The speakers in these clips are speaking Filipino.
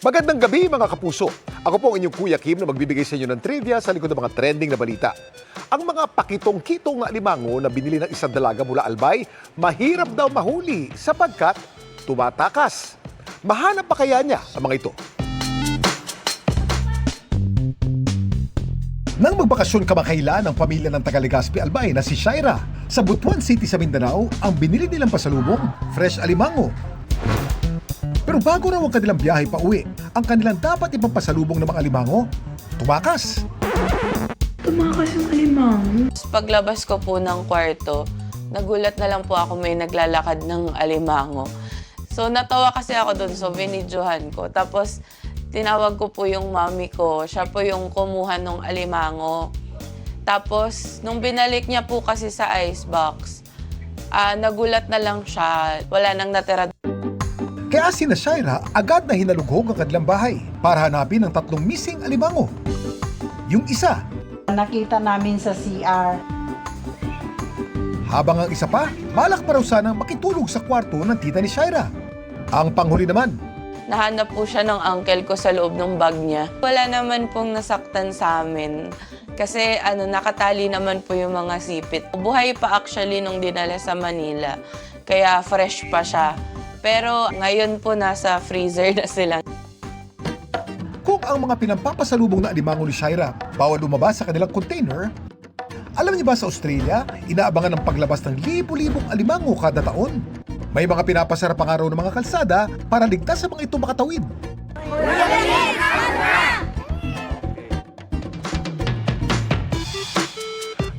Magandang gabi mga kapuso. Ako po ang inyong Kuya Kim na magbibigay sa inyo ng trivia sa likod ng mga trending na balita. Ang mga pakitong-kitong na alimango na binili ng isang dalaga mula Albay, mahirap daw mahuli sapagkat tumatakas. Mahanap pa kaya niya ang mga ito? Nang magbakasyon kamakailan ang pamilya ng taga Legazpi Albay na si Shaira, sa Butuan City sa Mindanao, ang binili nilang pasalubong, fresh alimango. Pero bago raw ang kanilang biyahe pa uwi, ang kanilang dapat ipapasalubong ng mga alimango, tumakas. Tumakas yung alimango. Paglabas ko po ng kwarto, nagulat na lang po ako may naglalakad ng alimango. So natawa kasi ako doon, so binidyohan ko. Tapos tinawag ko po yung mami ko, siya po yung kumuha ng alimango. Tapos nung binalik niya po kasi sa icebox, nagulat na lang siya, wala nang natira. Kaya sina Shaira agad na hinalughog ang kanilang bahay para hanapin ang tatlong missing alimango. Yung isa, Nakita namin sa CR. habang ang isa pa, balak pa raw sanang makitulog sa kwarto ng tita ni Shaira. Ang panghuli naman, Nahanap po siya ng uncle ko sa loob ng bag niya. Wala naman pong nasaktan sa amin. Kasi nakatali naman po yung mga sipit. Buhay pa actually nung dinala sa Manila. Kaya fresh pa siya. Pero ngayon po nasa freezer na sila. kung ang mga pinampapasalubong na alimango ni Shaira bawal lumabas sa kanilang container, alam niyo ba sa Australia, inaabangan ng paglabas ng libo-libong alimango kada taon? May mga pinapasara pa nga raw ng mga kalsada para ligtas sa mga ito makatawid.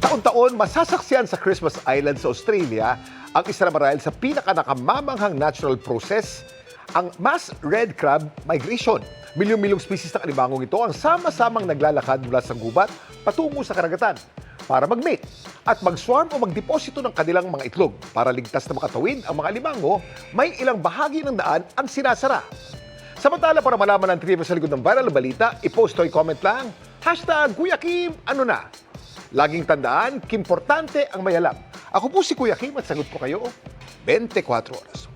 Taon-taon, masasaksiyan sa Christmas Island sa Australia ang isa na marahil sa pinaka-nakamamanghang natural process, ang mass red crab migration. Milyong-milyong species ng alimangong ito ang sama-samang naglalakad mula sa gubat patungo sa karagatan para mag-mate at mag-swarm o magdeposito ng kanilang mga itlog. Para ligtas na makatawid ang mga alimango, may ilang bahagi ng daan ang sinasara. Samantala, para malaman ang trivia sa likod ng viral na balita, i-post o i-comment lang, #Kuya Kim, ano na? Laging tandaan, kimportante ang may alam. Ako po si Kuya Kim at sagot ko kayo 24 oras.